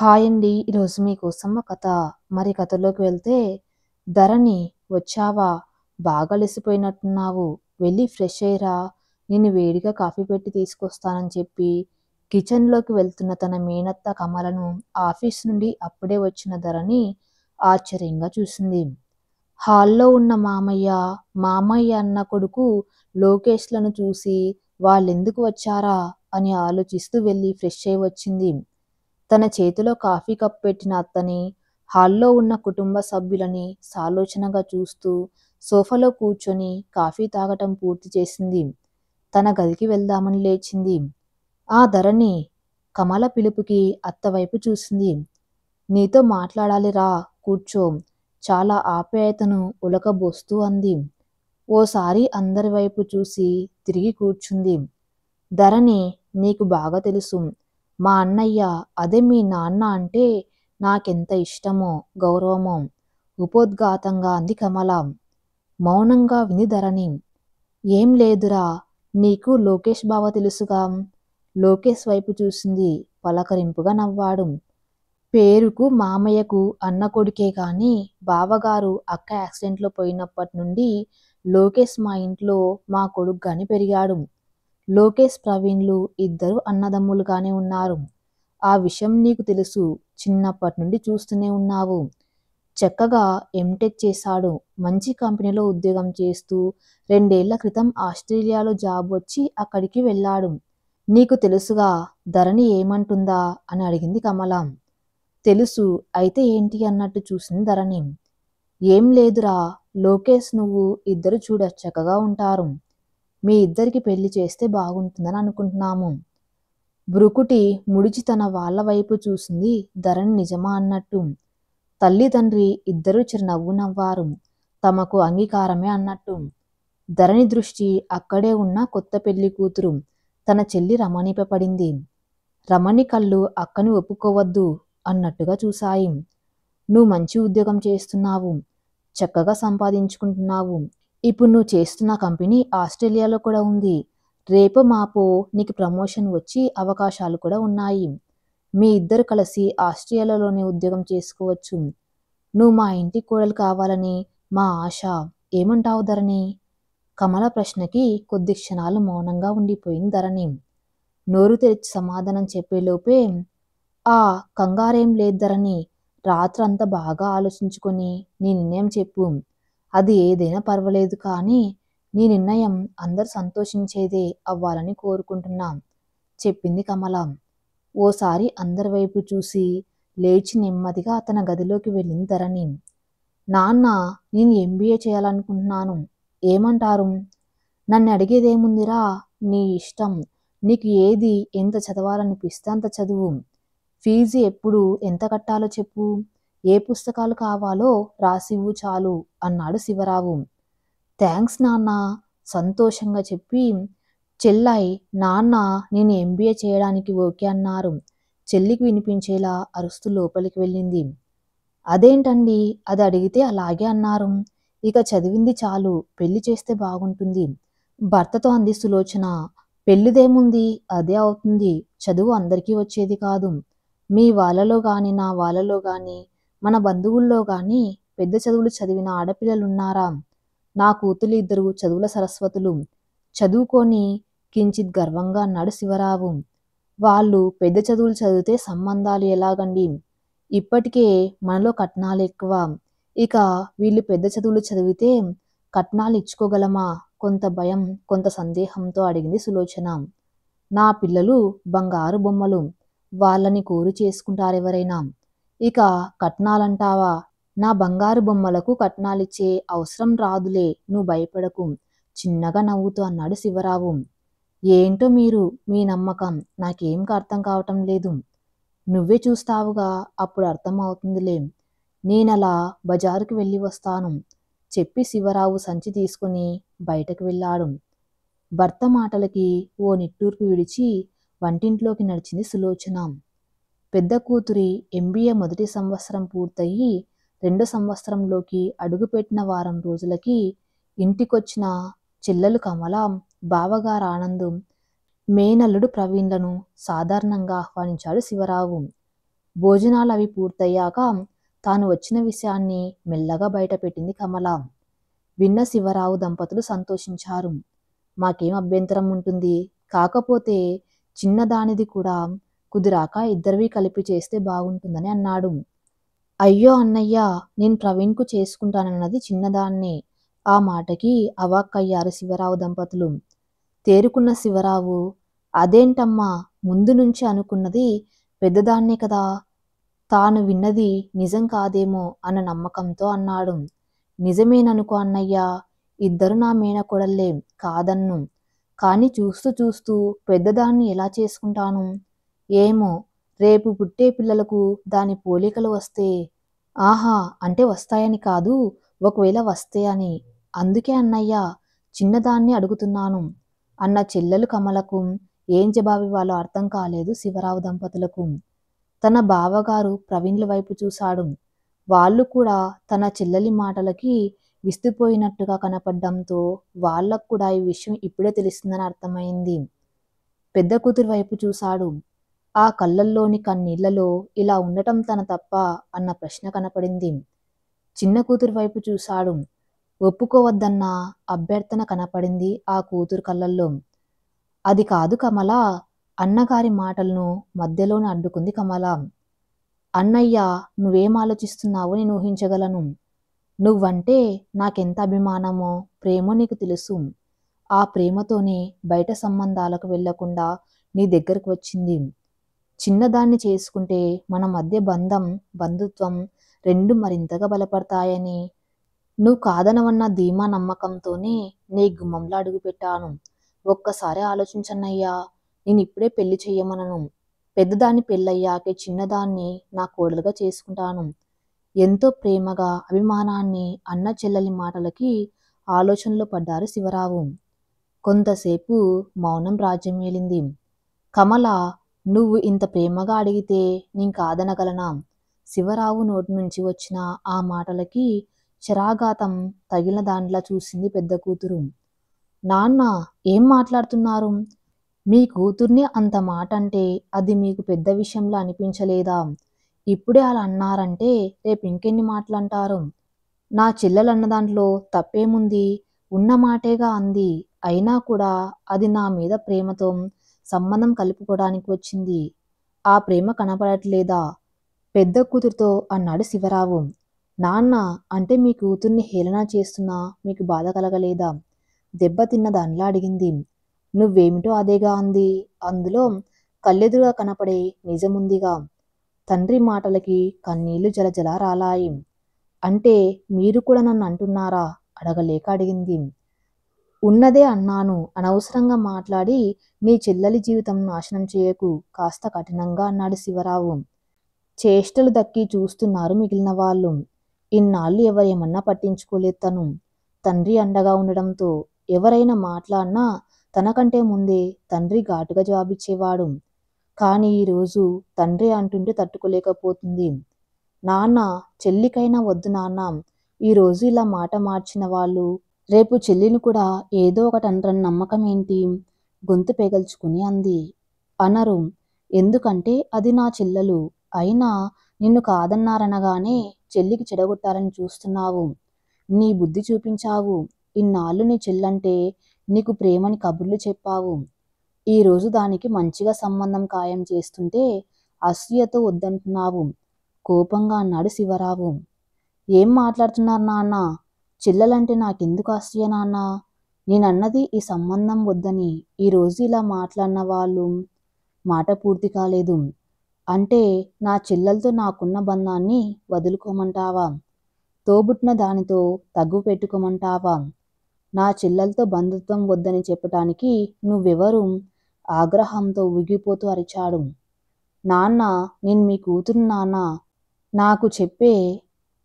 Hi అండి. ఈరోజు మీకోసం ఒక కథ. మరి కథలోకి వెళ్తే, ధరణి వచ్చావా? బాగా అలసిపోయినట్టున్నావు. వెళ్ళి ఫ్రెష్ అయ్యిరా. నేను వేడిగా కాఫీ పెట్టి తీసుకొస్తానని చెప్పి కిచెన్‌లోకి వెళ్తున్న తన మేనత్త కమలను ఆఫీస్ నుండి అప్పుడే వచ్చిన ధరణి ఆశ్చర్యంగా చూసింది. హాల్‌లో ఉన్న మామయ్య అన్న కొడుకు లోకేష్‌లను చూసి వాళ్ళెందుకు వచ్చారా అని ఆలోచిస్తూ వెళ్ళి ఫ్రెష్ అయ్యి వచ్చింది. తన చేతిలో కాఫీ కప్ పెట్టిన అత్తని, హాల్లో ఉన్న కుటుంబ సభ్యులని సాలోచనగా చూస్తూ సోఫాలో కూర్చొని కాఫీ తాగటం పూర్తి చేసింది. తన గదికి వెళ్దామని లేచింది. ఆ ధరణి కమల పిలుపుకి అత్తవైపు చూసింది. నీతో మాట్లాడాలి రా, కూర్చో, చాలా ఆప్యాయతను ఉలకబోస్తూ అంది. ఓసారి అందరి వైపు చూసి తిరిగి కూర్చుంది. ధరణి, నీకు బాగా తెలుసు. మా అన్నయ్య, అదే మీ నాన్న అంటే నాకెంత ఇష్టమో, గౌరవమో, ఉపోద్ఘాతంగా అంది కమల. మౌనంగా వింది ధరణి. ఏం లేదురా, నీకు లోకేష్ బావ తెలుసుగా. లోకేష్ వైపు చూసింది. పలకరింపుగా నవ్వాడు. పేరుకు మామయ్యకు అన్న కొడుకే గాని బావగారు అక్క యాక్సిడెంట్లో పోయినప్పటి నుండి లోకేష్ మా ఇంట్లో మా కొడుకుగానే పెరిగాడు. లోకేష్, ప్రవీణ్లు ఇద్దరు అన్నదమ్ములుగానే ఉన్నారు. ఆ విషయం నీకు తెలుసు. చిన్నప్పటి నుండి చూస్తూనే ఉన్నావు. చక్కగా ఎంటెక్ చేశాడు. మంచి కంపెనీలో ఉద్యోగం చేస్తూ 2 ఏళ్ల క్రితం ఆస్ట్రేలియాలో జాబ్ వచ్చి అక్కడికి వెళ్ళాడు. నీకు తెలుసుగా. ధరణి ఏమంటుందా అని అడిగింది కమల. తెలుసు, అయితే ఏంటి అన్నట్టు చూసింది ధరణి. ఏం లేదురా, లోకేష్ నువ్వు ఇద్దరు చూడ చక్కగా ఉంటారు. మీ ఇద్దరికి పెళ్లి చేస్తే బాగుంటుందని అనుకుంటున్నాము. భృకుటి ముడిచి తన వాళ్ళ వైపు చూసింది ధరణి నిజమా అన్నట్టు. తల్లి తండ్రి ఇద్దరూ చిరునవ్వు నవ్వారు. తమకు అంగీకారమే అన్నట్టు. ధరణి దృష్టి అక్కడే ఉన్న కొత్త పెళ్లి కూతురు తన చెల్లి రమణిపై పడింది. రమణి కళ్ళు అక్కని ఒప్పుకోవద్దు అన్నట్టుగా చూశాయి. నువ్వు మంచి ఉద్యోగం చేస్తున్నావు, చక్కగా సంపాదించుకుంటున్నావు. ఇప్పుడు నువ్వు చేస్తున్న కంపెనీ ఆస్ట్రేలియాలో కూడా ఉంది. రేపో మాపో నీకు ప్రమోషన్ వచ్చి అవకాశాలు కూడా ఉన్నాయి. మీ ఇద్దరు కలిసి ఆస్ట్రేలియాలోనే ఉద్యోగం చేసుకోవచ్చు. నువ్వు మా ఇంటి కోడలు కావాలని మా ఆశ. ఏమంటావు ధరణి? కమల ప్రశ్నకి కొద్ది క్షణాలు మౌనంగా ఉండిపోయింది ధరణి. నోరు తెరిచి సమాధానం చెప్పేలోపే, ఆ కంగారేం లేదు ధరణి. రాత్రంతా బాగా ఆలోచించుకొని నీ నిర్ణయం చెప్పు. అది ఏదైనా పర్వాలేదు, కానీ నీ నిర్ణయం అందరూ సంతోషించేదే అవ్వాలని కోరుకుంటున్నాం, చెప్పింది కమల. ఓసారి అందరి వైపు చూసి లేచి నెమ్మదిగా తన గదిలోకి వెళ్ళింది ధరణి. నాన్న, నేను ఎంబీఏ చేయాలనుకుంటున్నాను. ఏమంటారు? నన్ను అడిగేదేముందిరా, నీ ఇష్టం. నీకు ఏది ఎంత చదవాలనిపిస్తే అంత చదువు. ఫీజు ఎప్పుడు ఎంత కట్టాలో చెప్పు. ఏ పుస్తకాలు కావాలో రాసివ్వు చాలు అన్నాడు శివరావు. థ్యాంక్స్ నాన్న, సంతోషంగా చెప్పి చెల్లాయి, నాన్న నేను ఎంబీఏ చేయడానికి ఓకే అన్నారు. చెల్లికి వినిపించేలా అరుస్తూ లోపలికి వెళ్ళింది. అదేంటండి, అది అడిగితే అలాగే అన్నారు. ఇక చదివింది చాలు, పెళ్లి చేస్తే బాగుంటుంది, భర్తతో అంది సులోచన. పెళ్లిదేముంది, అదే అవుతుంది. చదువు అందరికీ వచ్చేది కాదు. మీ వాళ్ళలో గాని, నా వాళ్ళలో గాని, మన బంధువుల్లో గాని పెద్ద చదువులు చదివిన ఆడపిల్లలున్నారా? నా కూతుళ్ళు ఇద్దరు చదువుల సరస్వతులు. చదువుకొని కించిత్ గర్వంగా అన్నాడు శివరావు. వాళ్ళు పెద్ద చదువులు చదివితే సంబంధాలు ఎలాగండి? ఇప్పటికే మనలో కట్నాలు ఎక్కువ. ఇక వీళ్ళు పెద్ద చదువులు చదివితే కట్నాలు ఇచ్చుకోగలమా? కొంత భయం, కొంత సందేహంతో అడిగింది సులోచన. నా పిల్లలు బంగారు బొమ్మలు. వాళ్ళని కోరి చేసుకుంటారెవరైనా. ఇక కట్నాలంటావా? నా బంగారు బొమ్మలకు కట్నాలిచ్చే అవసరం రాదులే, నువ్వు భయపడకు, చిన్నగా నవ్వుతూ అన్నాడు శివరావు. ఏంటో మీరు, మీ నమ్మకం నాకేం అర్థం కావటం లేదు. నువ్వే చూస్తావుగా, అప్పుడు అర్థం అవుతుందిలే. నేనలా బజారుకి వెళ్ళి వస్తాను, చెప్పి శివరావు సంచి తీసుకుని బయటకు వెళ్ళాడు. భర్త మాటలకి ఓ నిట్టూర్పు విడిచి వంటింట్లోకి నడిచింది సులోచన. పెద్ద కూతురి ఎంబీఏ మొదటి సంవత్సరం పూర్తయి 2వ సంవత్సరంలోకి అడుగుపెట్టిన వారం రోజులకి ఇంటికొచ్చిన చెల్లెలు కమల, బావగారు ఆనందం, మేనల్లుడు ప్రవీణ్లను సాధారణంగా ఆహ్వానించాడు శివరావు. భోజనాలవి పూర్తయ్యాక తాను వచ్చిన విషయాన్ని మెల్లగా బయటపెట్టింది కమల. విన్న శివరావు దంపతులు సంతోషించారు. మాకేం అభ్యంతరం ఉంటుంది, కాకపోతే చిన్నదానిది కూడా కుదిరాక ఇద్దరివి కలిపి చేస్తే బాగుంటుందని అన్నాడు. అయ్యో అన్నయ్య, నేను ప్రవీణ్కు చేసుకుంటానన్నది చిన్నదాన్నే. ఆ మాటకి అవాక్కయ్యారు శివరావు దంపతులు. తేరుకున్న శివరావు, అదేంటమ్మా, ముందు నుంచి అనుకున్నది పెద్దదాన్నే కదా, తాను విన్నది నిజం కాదేమో అన్న నమ్మకంతో అన్నాడు. నిజమేననుకో అన్నయ్య, ఇద్దరు నా మేనకోడళ్ళే, కాదన్ను. కానీ చూస్తూ చూస్తూ పెద్దదాన్ని ఎలా చేసుకుంటాను? ఏమో, రేపు పుట్టే పిల్లలకు దాని పోలికలు వస్తే, ఆహా అంటే వస్తాయని కాదు, ఒకవేళ వస్తే అని. అందుకే అన్నయ్య చిన్నదాన్ని అడుగుతున్నాను అన్న చెల్లెలు కమలకు ఏం జవాబివ్వాలో అర్థం కాలేదు శివరావు దంపతులకు. తన బావగారు ప్రవీణ్ల వైపు చూశాడు. వాళ్ళు కూడా తన చెల్లెలి మాటలకి విస్తుపోయినట్టుగా కనపడ్డంతో వాళ్ళకు కూడా ఈ విషయం ఇప్పుడే తెలుస్తుందని అర్థమైంది. పెద్ద కూతురు వైపు చూశాడు. ఆ కళ్ళల్లోని కన్నీళ్లలో ఇలా ఉండటం తన తప్ప అన్న ప్రశ్న కనపడింది. చిన్న కూతురు వైపు చూశాడు. ఒప్పుకోవద్దన్న అభ్యర్థన కనపడింది ఆ కూతురు కళ్ళల్లో. అది కాదు కమల, అన్నగారి మాటలను మధ్యలోనే అడ్డుకుంది కమల. అన్నయ్య, నువ్వేం ఆలోచిస్తున్నావో నేను ఊహించగలను. నువ్వంటే నాకెంత అభిమానమో ప్రేమో నీకు తెలుసు. ఆ ప్రేమతోనే బయట సంబంధాలకు వెళ్లకుండా నీ దగ్గరకు వచ్చింది. చిన్నదాన్ని చేసుకుంటే మన మధ్య బంధం, బంధుత్వం రెండు మరింతగా బలపడతాయని నువ్వు కాదనవన్న ధీమా నమ్మకంతోనే నీ గుమ్మంలో అడుగుపెట్టాను. ఒక్కసారి ఆలోచించన్నయ్యా, నేను ఇప్పుడే పెళ్లి చెయ్యమనను. పెద్దదాన్ని పెళ్ళయ్యాకే చిన్నదాన్ని నా కోడలుగా చేసుకుంటాను. ఎంతో ప్రేమగా అభిమానాన్ని అన్న చెల్లెలి మాటలకి ఆలోచనలో పడ్డారు శివరావు. కొంతసేపు మౌనం రాజ్యమేలింది. కమల, నువ్వు ఇంత ప్రేమగా అడిగితే నేను కాదనగలనా? శివరావు నోటి నుంచి వచ్చిన ఆ మాటలకి శరాఘాతం తగిలిన దానిలా చూసింది పెద్ద కూతురు. నాన్న, ఏం మాట్లాడుతున్నారు? మీ కూతుర్ని అంత మాట అంటే అది మీకు పెద్ద విషయంలో అనిపించలేదా? ఇప్పుడే అలా అన్నారంటే రేపు ఇంకెన్ని మాటలంటారు? నా చెల్లెలన్న దాంట్లో తప్పేముంది? ఉన్న మాటేగా అంది. అయినా కూడా అది నా మీద ప్రేమతో సంబంధం కలుపుకోవడానికి వచ్చింది. ఆ ప్రేమ కనపడట్లేదా? పెద్ద కూతురుతో అన్నాడు శివరావు. నాన్న, అంటే మీ కూతుర్ని హేళన చేస్తున్నా మీకు బాధ కలగలేదా? దెబ్బతిన్న దానిలా అడిగింది. నువ్వేమిటో అదేగా అంది. అందులో కళ్ళెదురుగా కనపడే నిజముందిగా. తండ్రి మాటలకి కన్నీళ్లు జలజల రాలాయి. అంటే మీరు కూడా నన్ను అంటున్నారా? అడగలేక అడిగింది. ఉన్నదే అన్నాను. అనవసరంగా మాట్లాడి నీ చెల్లెలి జీవితం నాశనం చేయకు, కాస్త కఠినంగా అన్నాడు శివరావు. చేష్టలు దక్కి చూస్తున్నారు మిగిలిన వాళ్ళు. ఇన్నాళ్ళు ఎవరేమన్నా పట్టించుకోలేదు తను. తండ్రి అండగా ఉండడంతో ఎవరైనా మాట్లాడినా తనకంటే ముందే తండ్రి ఘాటుగా జవాబిచ్చేవాడు. కానీ ఈరోజు తండ్రి అంటుంటే తట్టుకోలేకపోతుంది. నాన్న, చెల్లికైనా వద్దు నాన్న, ఈరోజు ఇలా మాట మార్చిన వాళ్ళు రేపు చెల్లిని కూడా ఏదో ఒకటి అంటారని నమ్మకం ఏంటి? గొంతు పెగల్చుకుని అంది. అనరు. ఎందుకంటే అది నా చెల్లెలు. అయినా నిన్ను కాదన్నారనగానే చెల్లికి చెడగొట్టాలని చూస్తున్నావు. నీ బుద్ధి చూపించావు. ఇన్నాళ్ళు నీ చెల్లంటే నీకు ప్రేమని కబుర్లు చెప్పావు. ఈరోజు దానికి మంచిగా సంబంధం ఖాయం చేస్తుంటే అసూయతో వద్దంటున్నావు. కోపంగా అన్నాడు శివరావు. ఏం మాట్లాడుతున్నారు నాన్న? చెల్లెలంటే నాకెందుకు అసూయ నాన్న? నేనన్నది ఈ సంబంధం వద్దని. ఈరోజు ఇలా మాట్లాడిన వాళ్ళు మాట పూర్తి కాలేదు. అంటే నా చెల్లెలతో నాకున్న బంధాన్ని వదులుకోమంటావా? తోబుట్టిన దానితో తగ్గు పెట్టుకోమంటావా? నా చెల్లెలతో బంధుత్వం వద్దని చెప్పటానికి నువ్వెవరు? ఆగ్రహంతో ఊగిపోతూ అరిచాడు. నాన్న, నేను మీ కూతురు నాన్న. నాకు చెప్పే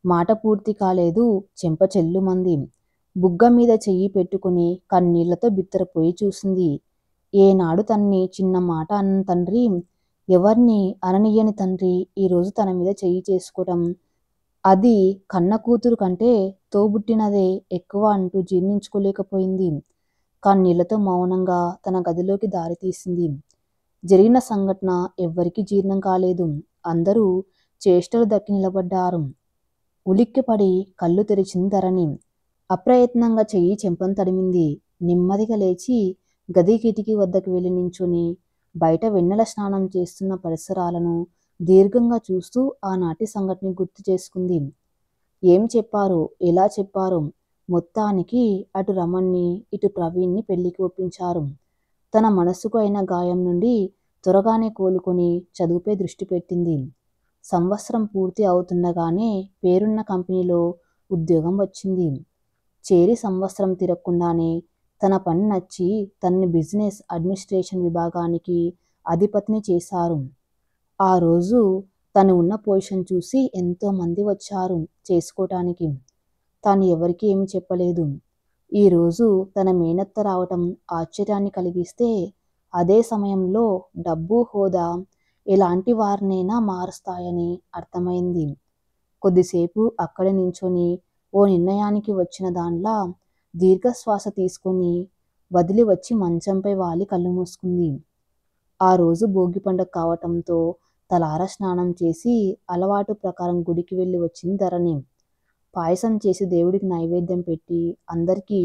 మాట పూర్తి కాలేదు. చెంప చెల్లుమంది. బుగ్గ మీద చెయ్యి పెట్టుకుని కన్నీళ్లతో బిత్తరపోయి చూసింది. ఏనాడు తన్ని చిన్న మాట అన్న తండ్రి, ఎవరిని అననీయని తండ్రి ఈరోజు తన మీద చెయ్యి చేసుకోవటం, అది కన్న కూతురు కంటే తోబుట్టినదే ఎక్కువ అంటూ జీర్ణించుకోలేకపోయింది. కన్నీళ్లతో మౌనంగా తన గదిలోకి దారి తీసింది. జరిగిన సంఘటన ఎవ్వరికీ జీర్ణం కాలేదు. అందరూ చేష్టలు దక్కి నిలబడ్డారు. ఉలిక్కిపడి కళ్ళు తెరిచింది ధరణి. అప్రయత్నంగా చెయ్యి చెంపను తడిమింది. నెమ్మదిగా లేచి గది కిటికీ వద్దకు వెళ్ళి నించుని బయట వెన్నెల స్నానం చేస్తున్న పరిసరాలను దీర్ఘంగా చూస్తూ ఆనాటి సంఘటన గుర్తు చేసుకుంది. ఏం చెప్పారు, ఎలా చెప్పారు? మొత్తానికి అటు రమణ్ని, ఇటు ప్రవీణ్ని పెళ్లికి ఒప్పించారు. తన మనసుకు అయిన గాయం నుండి త్వరగానే కోలుకొని చదువుపై దృష్టి పెట్టింది. సంవత్సరం పూర్తి అవుతుండగానే పేరున్న కంపెనీలో ఉద్యోగం వచ్చింది. చేరి సంవత్సరం తిరగకుండానే తన పని నచ్చి తనని బిజినెస్ అడ్మినిస్ట్రేషన్ విభాగానికి అధిపతిని చేశారు. ఆ రోజు తను ఉన్న పొజిషన్ చూసి ఎంతోమంది వచ్చారు చేసుకోవటానికి. తాను ఎవరికీ ఏమీ చెప్పలేదు. ఈరోజు తన మేనత్త రావటం ఆశ్చర్యాన్ని కలిగిస్తే, అదే సమయంలో డబ్బు, హోదా ఎలాంటి వారినైనా మారుస్తాయని అర్థమైంది. కొద్దిసేపు అక్కడే నించొని ఓ నిర్ణయానికి వచ్చిన దానిలా దీర్ఘశ్వాస తీసుకొని వదిలి వచ్చి మంచంపై వాలి కళ్ళు మూసుకుంది. ఆ రోజు భోగి పండుగ కావటంతో తలార స్నానం చేసి అలవాటు ప్రకారం గుడికి వెళ్ళి వచ్చింది ధరణి. పాయసం చేసి దేవుడికి నైవేద్యం పెట్టి అందరికీ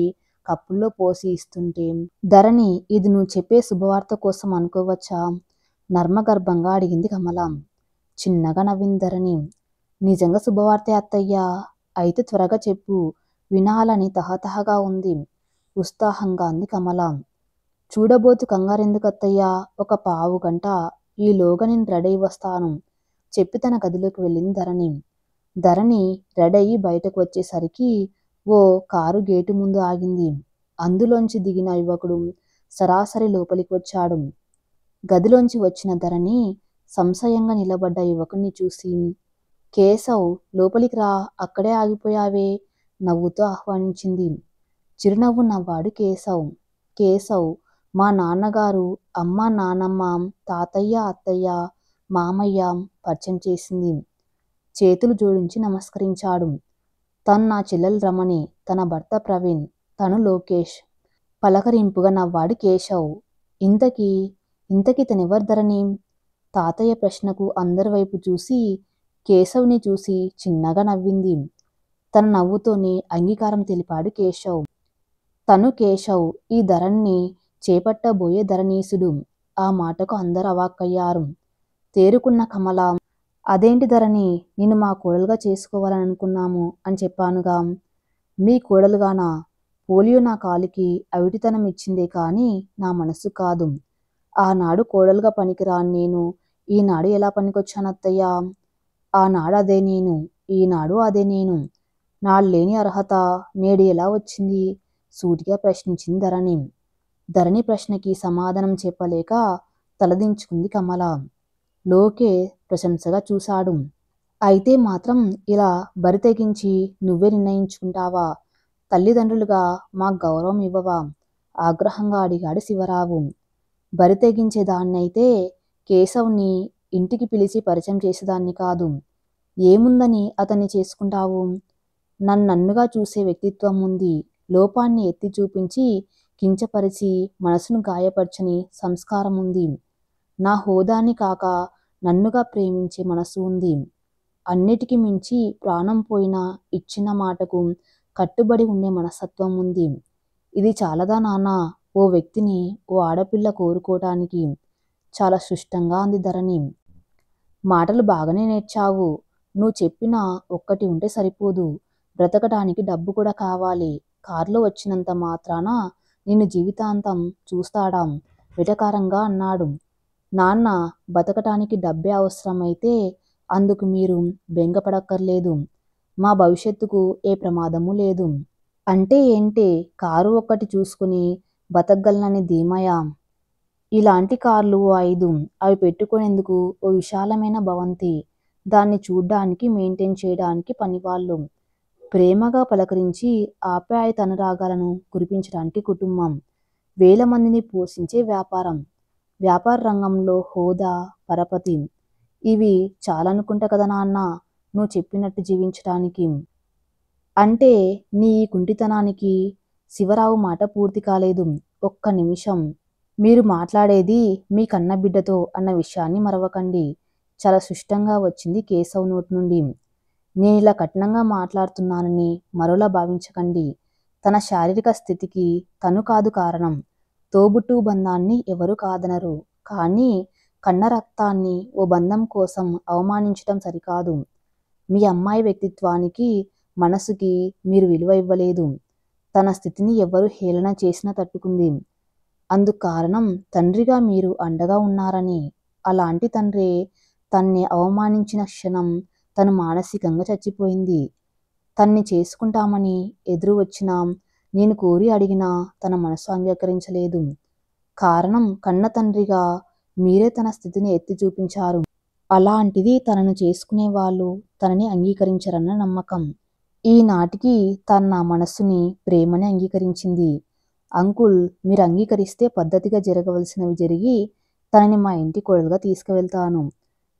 కప్పుల్లో పోసి ఇస్తుంటే, ధరణి, ఇది నువ్వు చెప్పే శుభవార్త కోసం అనుకోవచ్చా? నర్మగర్భంగా అడిగింది కమల. చిన్నగా నవ్వింది ధరణి. నిజంగా శుభవార్తే అత్తయ్యా. అయితే త్వరగా చెప్పు, వినాలని తహతహగా ఉంది ఉత్సాహంగా అంది కమల. చూడబోతు కంగారెందుకు అత్తయ్యా, ఒక పావు గంట, ఈలోగా నేను రెడీ వస్తాను చెప్పి తన గదిలోకి వెళ్ళింది ధరణి. ధరణి రెడయి బయటకు వచ్చేసరికి ఓ కారు గేటు ముందు ఆగింది. అందులోంచి దిగిన యువకుడు సరాసరి లోపలికి వచ్చాడు. గదిలోంచి వచ్చిన ధరణి సంశయంగా నిలబడ్డ యువకుణ్ణి చూసి, కేశవ్, లోపలికి రా, అక్కడే ఆగిపోయావే నవ్వుతూ ఆహ్వానించింది. చిరునవ్వు నవ్వాడు కేశవ్. కేశవ్ మా నాన్నగారు, అమ్మ, నానమ్మ, తాతయ్య, అత్తయ్య, మామయ్య పరిచయం చేసింది. చేతులు జోడించి నమస్కరించాడు. తను నా చెల్లెలు రమణి, తన భర్త ప్రవీణ్, తను లోకేష్. పలకరింపుగా నవ్వాడు కేశవ్. ఇంతకీ ఇంతకీ తనెవరు ధరణి? తాతయ్య ప్రశ్నకు అందరి వైపు చూసి కేశవ్ని చూసి చిన్నగా నవ్వింది. తన నవ్వుతోనే అంగీకారం తెలిపాడు కేశవ్. తను కేశవ్, ఈ ధరణిని చేపట్టబోయే ధరణీసుడు. ఆ మాటకు అందరూ అవాక్కయ్యారు. తేరుకున్న కమల, అదేంటి ధరణి, నిన్ను మా కోడలుగా చేసుకోవాలని అనుకున్నాము అని చెప్పానుగా. మీ కోడలుగానా? పోలియో నా కాలికి అవిటితనం ఇచ్చిందే కానీ నా మనసు కాదు. ఆనాడు కోడలుగా పనికిరాని నేను ఈనాడు ఎలా పనికొచ్చానత్తయ్యా? ఆనాడు అదే నేను, ఈనాడు అదే నేను. నాలేని అర్హత నేడు ఎలా వచ్చింది? సూటిగా ప్రశ్నించింది ధరణి. ధరణి ప్రశ్నకి సమాధానం చెప్పలేక తలదించుకుంది కమల. లోకే ప్రశంసగా చూశాడు. అయితే మాత్రం ఇలా బరి తెగించి నువ్వే నిర్ణయించుకుంటావా? తల్లిదండ్రులుగా మాకు గౌరవం ఇవ్వవా? ఆగ్రహంగా అడిగాడు శివరావు. బరి తెగించేదాన్నైతే కేశవ్ని ఇంటికి పిలిచి పరిచయం చేసేదాన్ని కాదు. ఏముందని అతన్ని చేసుకుంటావు? నన్నుగా చూసే వ్యక్తిత్వం ఉంది. లోపాన్ని ఎత్తి చూపించి కించపరిచి మనసును గాయపరచని సంస్కారం ఉంది. నా హోదాని కాక నన్నుగా ప్రేమించే మనసు ఉంది. అన్నిటికీ మించి ప్రాణం పోయినా ఇచ్చిన మాటకు కట్టుబడి ఉండే మనస్తత్వం ఉంది. ఇది చాలదా నాన్న ఓ వ్యక్తిని, ఓ ఆడపిల్ల కోరుకోవటానికి? చాలా సుష్టంగా అంది ధరణి. మాటలు బాగానే నేర్చావు. నువ్వు చెప్పిన ఒక్కటి ఉంటే సరిపోదు. బ్రతకటానికి డబ్బు కూడా కావాలి. కారులో వచ్చినంత మాత్రాన నిన్ను జీవితాంతం చూస్తాడా? వెటకారంగా అన్నాడు. నాన్న, బతకటానికి డబ్బే అవసరమైతే అందుకు మీరు బెంగపడక్కర్లేదు. మా భవిష్యత్తుకు ఏ ప్రమాదము లేదు. అంటే ఏంటే? కారు ఒక్కటి చూసుకుని బతకగలనని ధీమయా? ఇలాంటి కార్లు ఓ 5, అవి పెట్టుకునేందుకు ఓ విశాలమైన భవంతి, దాన్ని చూడ్డానికి మెయింటైన్ చేయడానికి పనివాళ్ళు, ప్రేమగా పలకరించి ఆప్యాయత అనురాగాలను కురిపించడానికి కుటుంబం, వేల మందిని పోషించే వ్యాపారం, వ్యాపార రంగంలో హోదా, పరపతి. ఇవి చాలనుకుంటా కదా నాన్న నువ్వు చెప్పినట్టు జీవించడానికి. అంటే నీ ఈ కుంటితనానికి శివరావు మాట పూర్తి కాలేదు. ఒక్క నిమిషం. మీరు మాట్లాడేది మీ కన్నబిడ్డతో అన్న విషయాన్ని మరవకండి. చాలా సుష్టంగా వచ్చింది కేశవ్ నోటి నుండి. నేనిలా కఠినంగా మాట్లాడుతున్నానని మరోలా భావించకండి. తన శారీరక స్థితికి తను కాదు కారణం. తోబుట్టువు బంధాన్ని ఎవరూ కాదనరు. కానీ కన్న రక్తాన్ని ఓ బంధం కోసం అవమానించటం సరికాదు. మీ అమ్మాయి వ్యక్తిత్వానికి, మనసుకి మీరు విలువ ఇవ్వలేదు. తన స్థితిని ఎవరు హేళన చేసినా తట్టుకుంది. అందుకు కారణం తండ్రిగా మీరు అండగా ఉన్నారని. అలాంటి తండ్రే తన్ని అవమానించిన క్షణం తను మానసికంగా చచ్చిపోయింది. తన్ని చేసుకుంటామని ఎదురు వచ్చినా, నేను కోరి అడిగినా తన మనసు అంగీకరించలేదు. కారణం కన్న తండ్రిగా మీరే తన స్థితిని ఎత్తి చూపించారు. అలాంటిది తనను చేసుకునే వాళ్ళు తనని అంగీకరించరన్న నమ్మకం. ఈనాటికి తను నా మనస్సుని, ప్రేమని అంగీకరించింది. అంకుల్, మీరు అంగీకరిస్తే పద్ధతిగా జరగవలసినవి జరిగి తనని మా ఇంటి కోడలుగా తీసుకువెళ్తాను.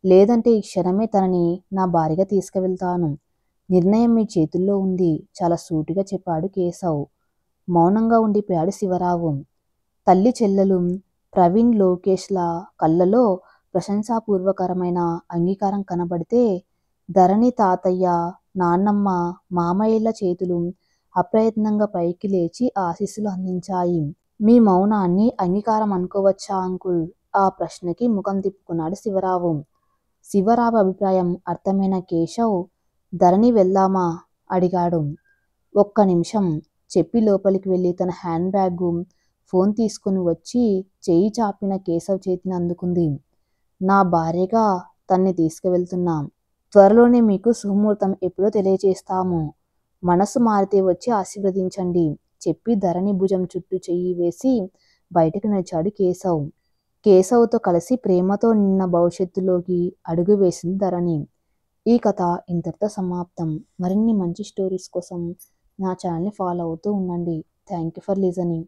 లేదంటే ఈ క్షణమే తనని నా భార్యగా తీసుకువెళ్తాను. నిర్ణయం మీ చేతుల్లో ఉంది, చాలా సూటిగా చెప్పాడు కేశవ్. మౌనంగా ఉండిపోయాడు శివరావు. తల్లి చెల్లెలు ప్రవీణ్, లోకేష్ల కళ్ళలో ప్రశంసాపూర్వకరమైన అంగీకారం కనబడితే, ధరణి తాతయ్య, నాన్నమ్మ, మామయ్యల చేతులు అప్రయత్నంగా పైకి లేచి ఆశీస్సులు అందించాయి. మీ మౌనాన్ని అంగీకారం అనుకోవచ్చా అంకుల్? ఆ ప్రశ్నకి ముఖం తిప్పుకున్నాడు శివరావు. శివరావు అభిప్రాయం అర్థమైన కేశవ్, ధరణి వెళ్దామా అడిగాడు. ఒక్క నిమిషం చెప్పి లోపలికి వెళ్ళి తన హ్యాండ్ బ్యాగు, ఫోన్ తీసుకుని వచ్చి చెయ్యి చాపిన కేశవ్ చేతిని అందుకుంది. నా భార్యగా తన్ని తీసుకువెళ్తున్నా. త్వరలోనే మీకు శుభముహూర్తం ఎప్పుడో తెలియచేస్తాము. మనసు మారితే వచ్చి ఆశీర్వదించండి చెప్పి ధరణి భుజం చుట్టూ చెయ్యి వేసి బయటకు నడిచాడు కేశవ్. కేశవ్తో కలిసి ప్రేమతో నిన్న భవిష్యత్తులోకి అడుగు వేసింది ధరణి. ఈ కథ ఇంతటితో సమాప్తం. మరిన్ని మంచి స్టోరీస్ కోసం నా ఛానల్ని ఫాలో అవుతూ ఉండండి. Thank you for listening.